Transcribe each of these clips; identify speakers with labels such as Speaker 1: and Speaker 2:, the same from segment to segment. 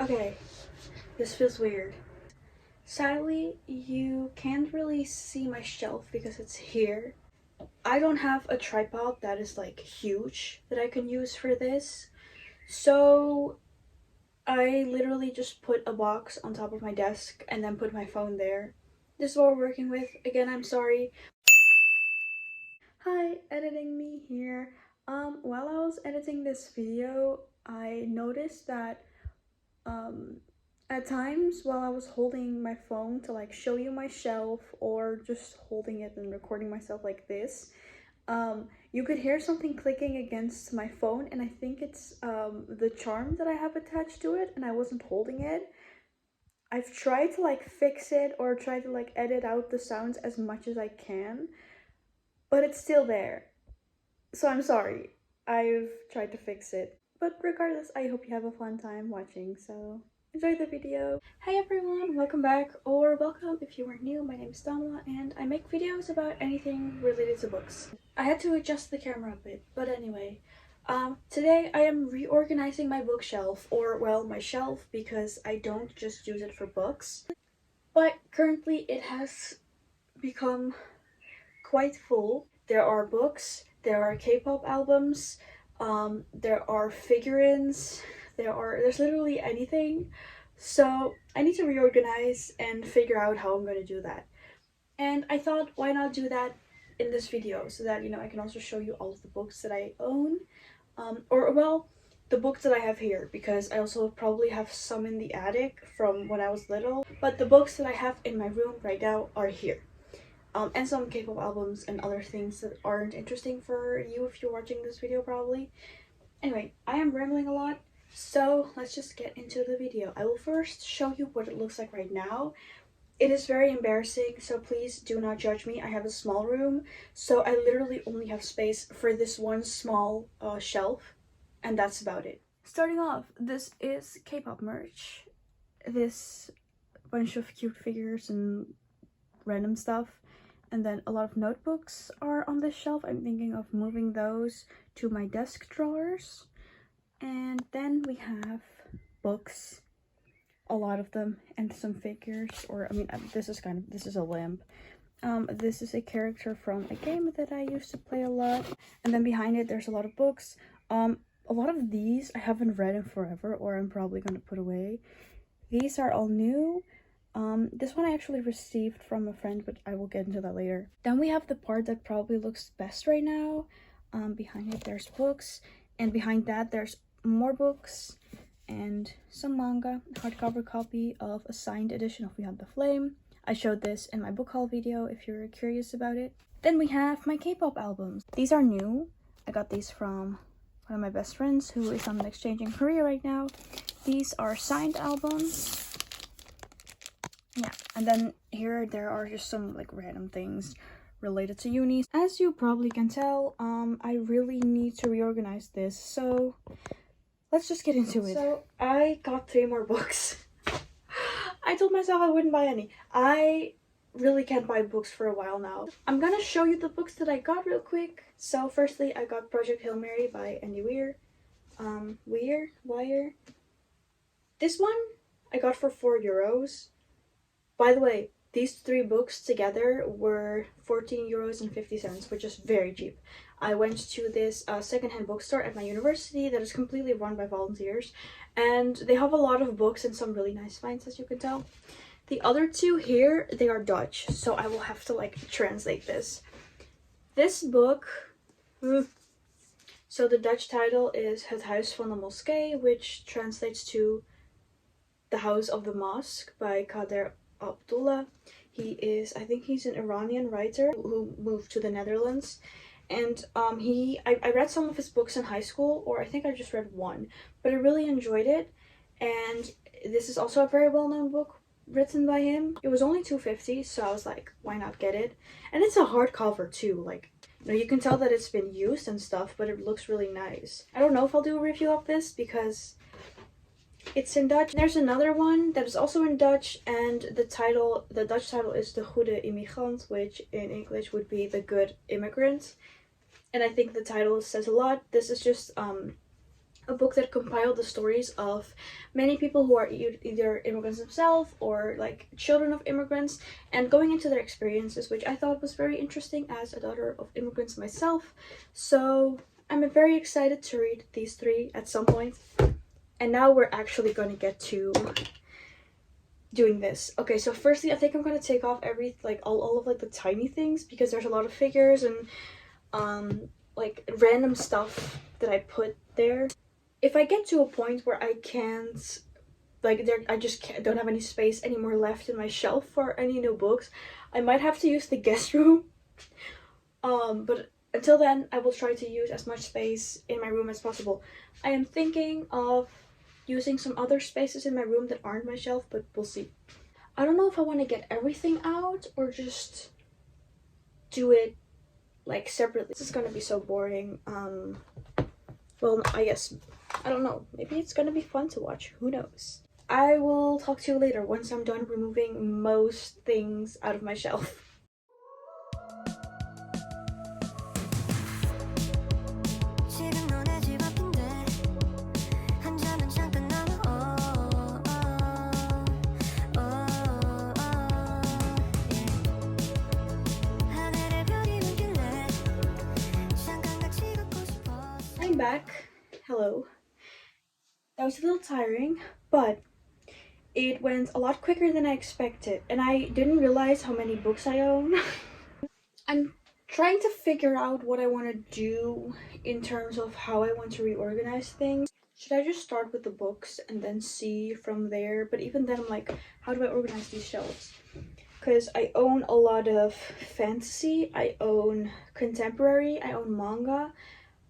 Speaker 1: Okay, this feels weird. Sadly, you can't really see my shelf because it's here. I don't have a tripod that is like huge that I can use for this. So I literally just put a box on top of my desk and then put my phone there. This is what we're working with. Again, I'm sorry. Hi, editing me here. While I was editing this video, I noticed that at times while I was holding my phone to like show you my shelf or just holding it and recording myself like this, you could hear something clicking against my phone, and I think it's the charm that I have attached to it, and I wasn't holding it. I've tried to like fix it or try to like edit out the sounds as much as I can, but it's still there. So I'm sorry. I've tried to fix it. But regardless, I hope you have a fun time watching, so enjoy the video. Hey everyone, welcome back, or welcome if you are new. My name is Damla, and I make videos about anything related to books. I had to adjust the camera a bit, but anyway. Today I am reorganizing my bookshelf, or well, my shelf, because I don't just use it for books. But currently it has become quite full. There are books, there are K-pop albums, there are figurines, there's literally anything. So I need to reorganize and figure out how I'm going to do that. And I thought, why not do that in this video so that, I can also show you all of the books that I own. The books that I have here, because I also probably have some in the attic from when I was little. But the books that I have in my room right now are here. And some K-pop albums and other things that aren't interesting for you if you're watching this video probably. Anyway, I am rambling a lot, so let's just get into the video. I will first show you what it looks like right now. It is very embarrassing, so please do not judge me. I have a small room, so I literally only have space for this one small shelf, and that's about it. Starting off, this is K-pop merch. This bunch of cute figures and random stuff. And then a lot of notebooks are on this shelf. I'm thinking of moving those to my desk drawers. And then we have books, a lot of them, and some figures. This is a lamp. This is a character from a game that I used to play a lot. And then behind it, there's a lot of books. A lot of these I haven't read in forever, or I'm probably going to put away. These are all new. This one I actually received from a friend, but I will get into that later. Then we have the part that probably looks best right now. Behind it there's books, and behind that there's more books and some manga, hardcover copy of a signed edition of We Hunt the Flame. I showed this in my book haul video if you're curious about it. Then we have my K-pop albums. These are new. I got these from one of my best friends who is on an exchange in Korea right now. These are signed albums. Yeah, and then here there are just some like random things related to uni. As you probably can tell, I really need to reorganize this, so let's just get into it. So I got 3 more books. I told myself I wouldn't buy any. I really can't buy books for a while now. I'm gonna show you the books that I got real quick. So firstly, I got Project Hail Mary by Andy Weir. Weir. This one I got for €4. By the way, these 3 books together were €14.50, which is very cheap. I went to this secondhand bookstore at my university that is completely run by volunteers, and they have a lot of books and some really nice finds, as you can tell. The other 2 here, they are Dutch, so I will have to like translate this. This book, so the Dutch title is Het Huis van de Moskee, which translates to The House of the Mosque by Kader Abdullah. I think he's an Iranian writer who moved to the Netherlands, and I read some of his books in high school, or I think I just read one, but I really enjoyed it. And this is also a very well-known book written by him. It was only $2.50, so I was like, why not get it? And it's a hardcover too, like, you can tell that it's been used and stuff, but it looks really nice. I don't know if I'll do a review of this because it's in Dutch. There's another one that is also in Dutch, and the Dutch title is De Goede Immigrant, which in English would be The Good Immigrant. And I think the title says a lot. This is just a book that compiled the stories of many people who are either immigrants themselves or like children of immigrants, and going into their experiences, which I thought was very interesting as a daughter of immigrants myself. So I'm very excited to read these three at some point. And now we're actually going to get to doing this. Okay, so firstly, I think I'm going to take off all of like the tiny things, because there's a lot of figures and like random stuff that I put there. If I get to a point where I can't, like, I just don't have any space anymore left in my shelf for any new books, I might have to use the guest room. But until then, I will try to use as much space in my room as possible. I am thinking of using some other spaces in my room that aren't my shelf, but we'll see. I don't know if I want to get everything out or just do it like separately. This is gonna be so boring. Well, I guess, I don't know, maybe it's gonna be fun to watch, who knows. I will talk to you later once I'm done removing most things out of my shelf. I'm back. Hello. That was a little tiring, but it went a lot quicker than I expected, and I didn't realize how many books I own. I'm trying to figure out what I want to do in terms of how I want to reorganize things. Should I just start with the books and then see from there? But even then, I'm like, how do I organize these shelves? Because I own a lot of fantasy, I own contemporary, I own manga.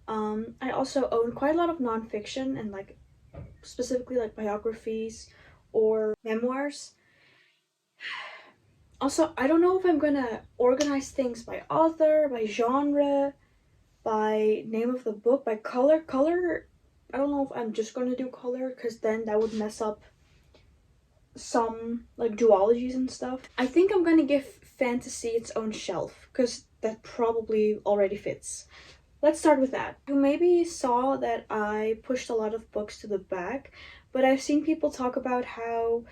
Speaker 1: I also own quite a lot of nonfiction and like specifically like biographies or memoirs. Also, I don't know if I'm gonna organize things by author, by genre, by name of the book, by color. Color, I don't know if I'm just gonna do color, because then that would mess up some like duologies and stuff. I think I'm gonna give fantasy its own shelf, because that probably already fits. Let's start with that. You maybe saw that I pushed a lot of books to the back, but I've seen people talk about how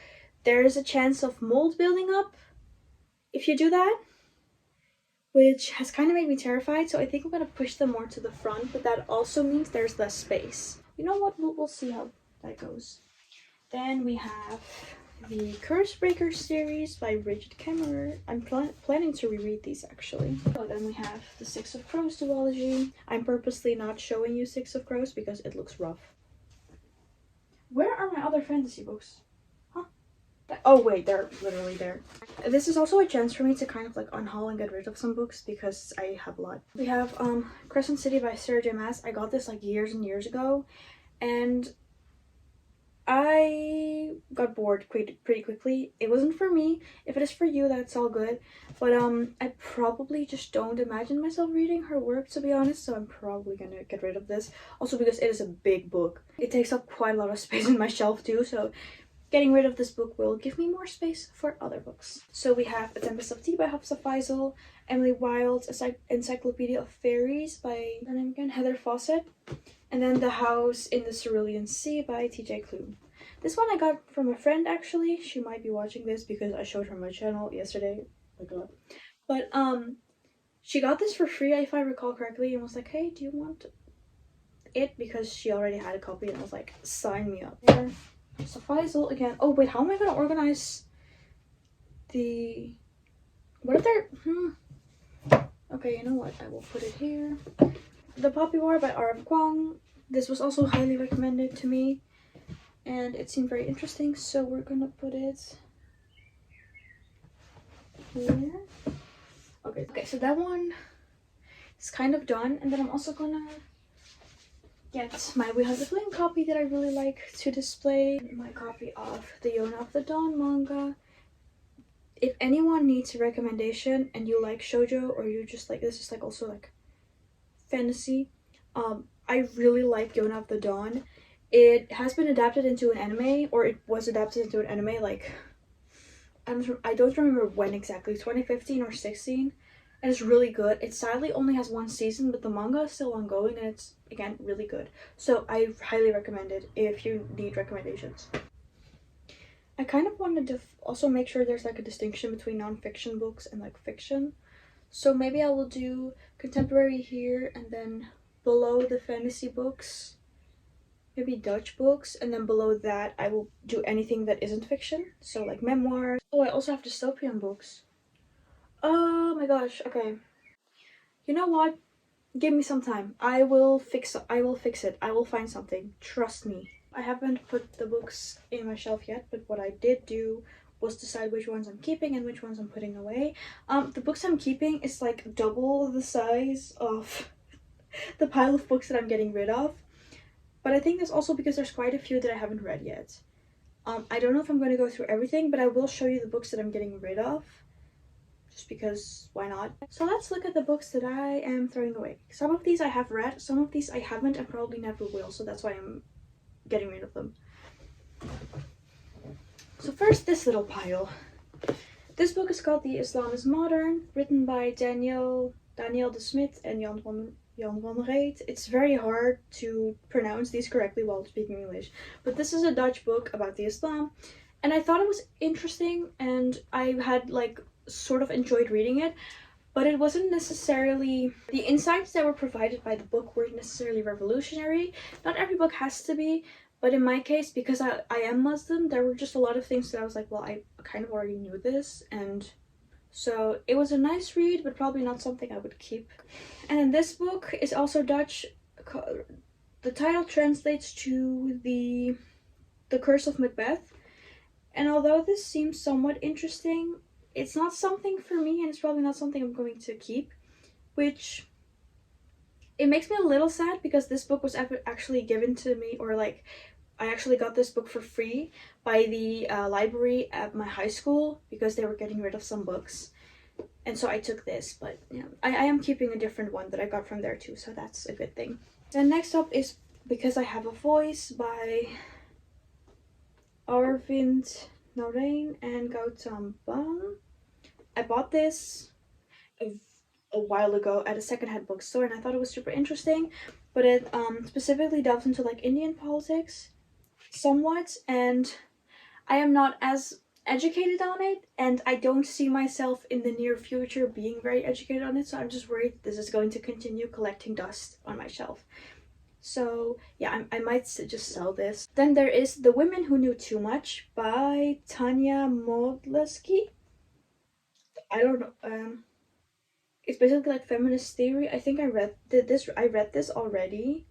Speaker 1: there is a chance of mold building up if you do that, which has kind of made me terrified, so I think I'm gonna push them more to the front, but that also means there's less space. You know what, we'll see how that goes. Then we have the Curse Breaker series by Richard Kemmerer. I'm planning to reread these actually. Oh, then we have the Six of Crows duology. I'm purposely not showing you Six of Crows because it looks rough. Where are my other fantasy books? Huh? Oh wait, they're literally there. This is also a chance for me to kind of like unhaul and get rid of some books because I have a lot. We have Crescent City by Sarah J Maas. I got this like years and years ago, and I got bored pretty quickly. It wasn't for me. If it is for you, that's all good. But I probably just don't imagine myself reading her work, to be honest, so I'm probably gonna get rid of this. Also because it is a big book. It takes up quite a lot of space in my shelf too, so getting rid of this book will give me more space for other books. So we have A Tempest of Tea by Hafsa Faisal, Emily Wilde's Encyclopedia of Fairies by Heather Fawcett, and then The House in the Cerulean Sea by TJ Klune. This one I got from a friend actually. She might be watching this because I showed her my channel yesterday. Oh my god. But she got this for free if I recall correctly, and was like, hey, do you want it? Because she already had a copy, and I was like, sign me up. Yeah. So Faisal again. Oh wait, how am I gonna organize the... What if they're... Okay, you know what? I will put it here. The Poppy War by R.F. Kuang. This was also highly recommended to me, and it seemed very interesting, so we're gonna put it here. Okay, so that one is kind of done, and then I'm also gonna get my We Have the Flame copy that I really like to display. My copy of the Yona of the Dawn manga. If anyone needs a recommendation and you like shoujo, or you just like, this is like also like fantasy, I really like Yona of the Dawn. It has been adapted into an anime, or it was adapted into an anime like, I don't remember when exactly, 2015 or 16. and it's really good. It sadly only has one season, but the manga is still ongoing, and it's again really good. So I highly recommend it if you need recommendations. I kind of wanted to also make sure there's like a distinction between nonfiction books and like fiction. So maybe I will do contemporary here, and then below the fantasy books, maybe Dutch books, and then below that I will do anything that isn't fiction. So like memoirs. Oh, I also have dystopian books. Oh my gosh, okay. You know what? Give me some time. I will fix it. I will find something. Trust me. I haven't put the books in my shelf yet, but what I did do was decide which ones I'm keeping and which ones I'm putting away. The books I'm keeping is like double the size of the pile of books that I'm getting rid of. But I think that's also because there's quite a few that I haven't read yet. I don't know if I'm going to go through everything, but I will show you the books that I'm getting rid of. Just because, why not? So let's look at the books that I am throwing away. Some of these I have read, some of these I haven't and probably never will, so that's why I'm getting rid of them. So first, this little pile. This book is called The Islam is Modern, written by Daniel de Smit and Jan van Reet. It's very hard to pronounce these correctly while speaking English, but this is a Dutch book about the Islam, and I thought it was interesting, and I had like sort of enjoyed reading it, but it wasn't necessarily, the insights that were provided by the book weren't necessarily revolutionary. Not every book has to be, but in my case, because I am Muslim, there were just a lot of things that I was like, well, I kind of already knew this, and so it was a nice read, but probably not something I would keep. And then this book is also Dutch. The title translates to the Curse of Macbeth, and although this seems somewhat interesting, it's not something for me, and it's probably not something I'm going to keep, which it makes me a little sad because this book was actually given to me, or like I actually got this book for free by the library at my high school because they were getting rid of some books, and so I took this. But yeah, I am keeping a different one that I got from there too, so that's a good thing. Then next up is Because I Have a Voice by Arvind Narain and Gautam Bam. I bought this a while ago at a secondhand bookstore, and I thought it was super interesting, but it specifically delves into like Indian politics somewhat, and I am not as educated on it, and I don't see myself in the near future being very educated on it, so I'm just worried this is going to continue collecting dust on my shelf. So yeah, I might just sell this. Then there is The Women Who Knew Too Much by Tanya Modleski. I don't know. It's basically like feminist theory. I think I read this already,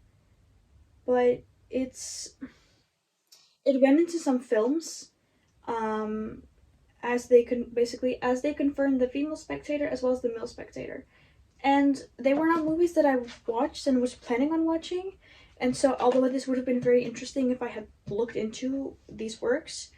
Speaker 1: but it went into some films, um, as they confirmed the female spectator as well as the male spectator, and they were not movies that I watched and was planning on watching. And so, although this would have been very interesting if I had looked into these works,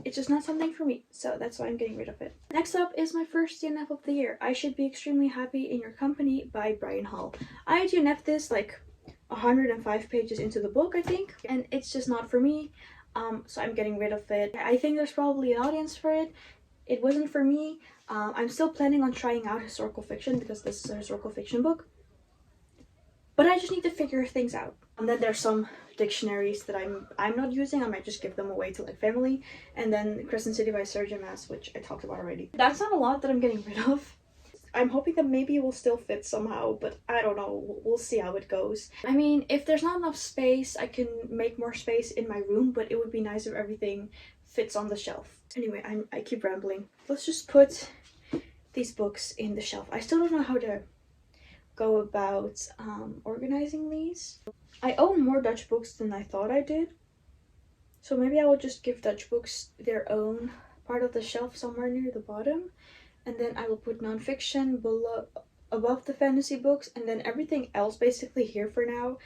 Speaker 1: it's just not something for me, so that's why I'm getting rid of it. Next up is my first DNF of the year, I Should Be Extremely Happy in Your Company by Brian Hall. I DNF'd this like 105 pages into the book, I think, and it's just not for me, so I'm getting rid of it. I think there's probably an audience for it. It wasn't for me. I'm still planning on trying out historical fiction because this is a historical fiction book, but I just need to figure things out. And then there's some dictionaries that I'm not using. I might just give them away to like family. And then Crescent City by Sergio Mas, which I talked about already. That's not a lot that I'm getting rid of. I'm hoping that maybe it will still fit somehow, but I don't know. We'll see how it goes. I mean, if there's not enough space, I can make more space in my room, but it would be nice if everything fits on the shelf. Anyway, I keep rambling. Let's just put these books in the shelf. I still don't know how to go about organizing these. I own more Dutch books than I thought I did, so maybe I will just give Dutch books their own part of the shelf somewhere near the bottom, and then I will put nonfiction above the fantasy books, and then everything else basically here for now.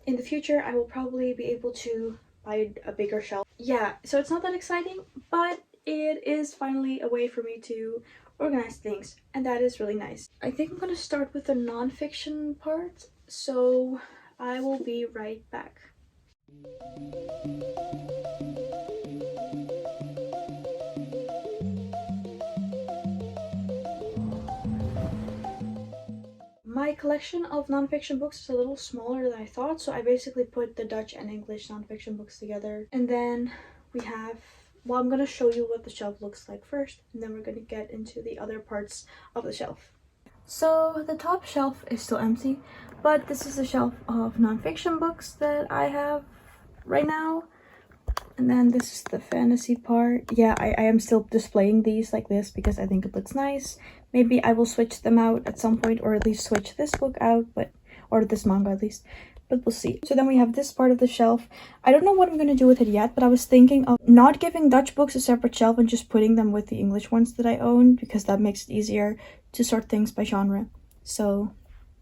Speaker 1: In the future, I will probably be able to buy a bigger shelf. Yeah, so it's not that exciting, but it is finally a way for me to organize things, and that is really nice. I think I'm gonna start with the nonfiction part, so I will be right back. my collection of nonfiction books is a little smaller than I thought, so I basically put the Dutch and English nonfiction books together. And then we have, well, I'm gonna show you what the shelf looks like first, and then we're gonna get into the other parts of the shelf. So the top shelf is still empty, but this is the shelf of nonfiction books that I have right now. And then this is the fantasy part. Yeah, I am still displaying these like this because I think it looks nice. Maybe I will switch them out at some point, or at least switch this book out, or this manga at least, but we'll see. So then we have this part of the shelf. I don't know what I'm gonna do with it yet, but I was thinking of not giving Dutch books a separate shelf and just putting them with the English ones that I own, because that makes it easier to sort things by genre. So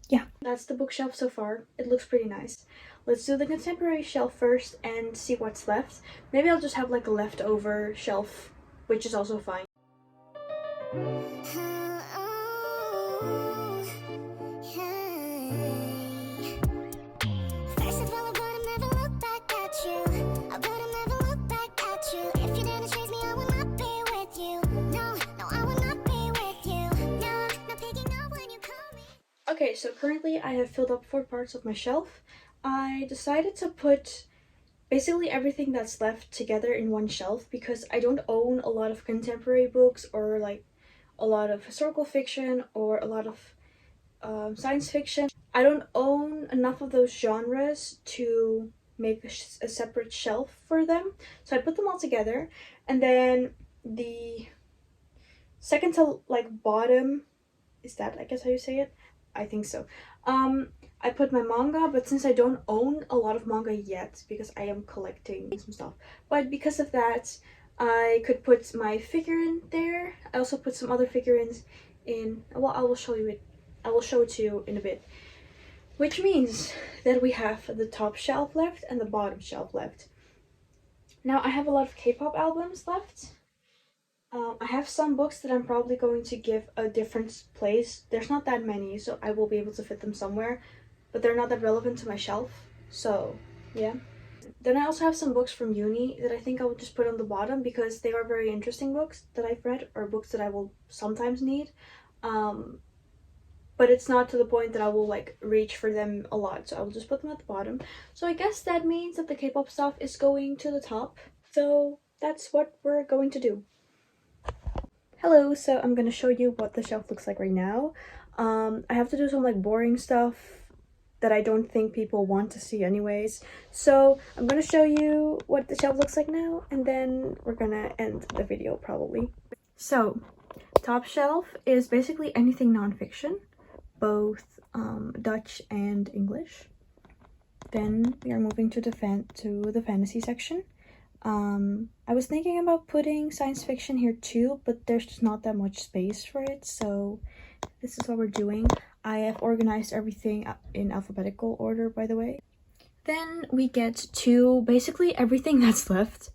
Speaker 1: yeah, that's the bookshelf so far. It looks pretty nice. Let's do the contemporary shelf first and see what's left. Maybe I'll just have like a leftover shelf, which is also fine. Okay, so currently I have filled up 4 parts of my shelf. I decided to put basically everything that's left together in one shelf because I don't own a lot of contemporary books, or like a lot of historical fiction, or a lot of science fiction. I don't own enough of those genres to make a separate shelf for them, so I put them all together. And then the second to like bottom, is that I guess how you say it? I think so. I put my manga, but since I don't own a lot of manga yet because I am collecting some stuff, but because of that I could put my figurine there. I also put some other figurines in, well, I will show it to you in a bit. Which means that we have the top shelf left and the bottom shelf left. Now I have a lot of K-pop albums left. I have some books that I'm probably going to give a different place. There's not that many, so I will be able to fit them somewhere, but they're not that relevant to my shelf, so yeah. Then I also have some books from uni that I think I will just put on the bottom because they are very interesting books that I've read, or books that I will sometimes need. But it's not to the point that I will like reach for them a lot, so I will just put them at the bottom. So I guess that means that the K-pop stuff is going to the top. So that's what we're going to do. Hello, so I'm gonna show you what the shelf looks like right now. I have to do some like boring stuff that I don't think people want to see anyways. So I'm gonna show you what the shelf looks like now, and then we're gonna end the video probably. So top shelf is basically anything nonfiction, both Dutch and English. Then we are moving to the fantasy section. I was thinking about putting science fiction here too, but there's just not that much space for it, so this is what we're doing. I have organized everything in alphabetical order, by the way. Then we get to basically everything that's left.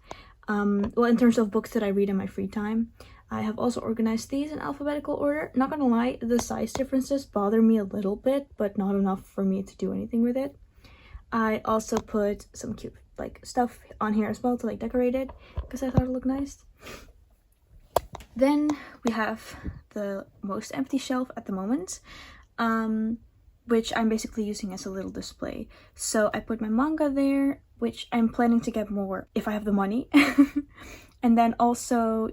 Speaker 1: Well, in terms of books that I read in my free time. I have also organized these in alphabetical order. Not gonna lie, the size differences bother me a little bit, but not enough for me to do anything with it. I also put some cute like stuff on here as well to like decorate it because I thought it looked nice. Then we have the most empty shelf at the moment, which I'm basically using as a little display. So I put my manga there, which I'm planning to get more if I have the money. And then also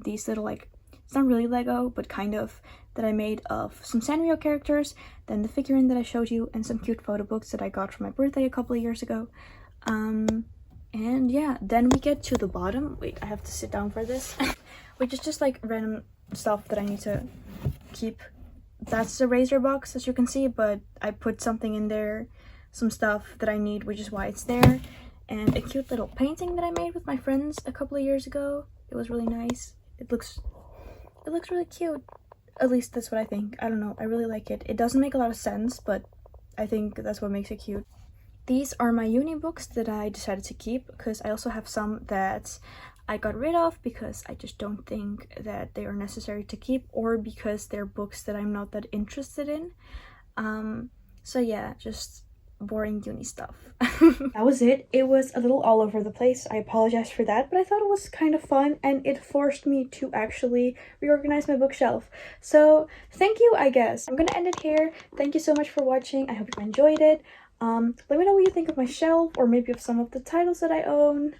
Speaker 1: these little like, it's not really Lego, but kind of, that I made of some Sanrio characters, then the figurine that I showed you, and some cute photo books that I got for my birthday a couple of years ago. And yeah, then we get to the bottom. Wait, I have to sit down for this. Which is just like random stuff that I need to keep. That's the razor box, as you can see, but I put something in there, some stuff that I need, which is why it's there. And a cute little painting that I made with my friends a couple of years ago. It was really nice. It looks really cute. At least that's what I think. I don't know, I really like it. It doesn't make a lot of sense, but I think that's what makes it cute. These are my uni books that I decided to keep, because I also have some that I got rid of because I just don't think that they are necessary to keep, or because they're books that I'm not that interested in. So yeah, just boring uni stuff. That was it. It was a little all over the place. I apologize for that, but I thought it was kind of fun and it forced me to actually reorganize my bookshelf. So thank you, I guess. I'm gonna end it here. Thank you so much for watching. I hope you enjoyed it. Let me know what you think of my shelf, or maybe of some of the titles that I own.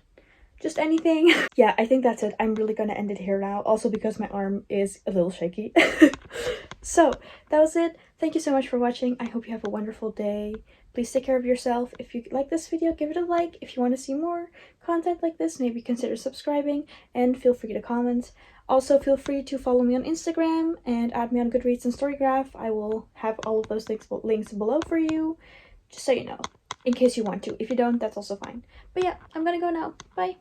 Speaker 1: Just anything. Yeah, I think that's it. I'm really gonna end it here now, also because my arm is a little shaky. So that was it. Thank you so much for watching. I hope you have a wonderful day. Please take care of yourself. If you like this video, give it a like. If you want to see more content like this, maybe consider subscribing, and feel free to comment. Also, feel free to follow me on Instagram and add me on Goodreads and Storygraph. I will have all of those links below for you, just so you know, in case you want to. If you don't, that's also fine. But yeah, I'm gonna go now. Bye!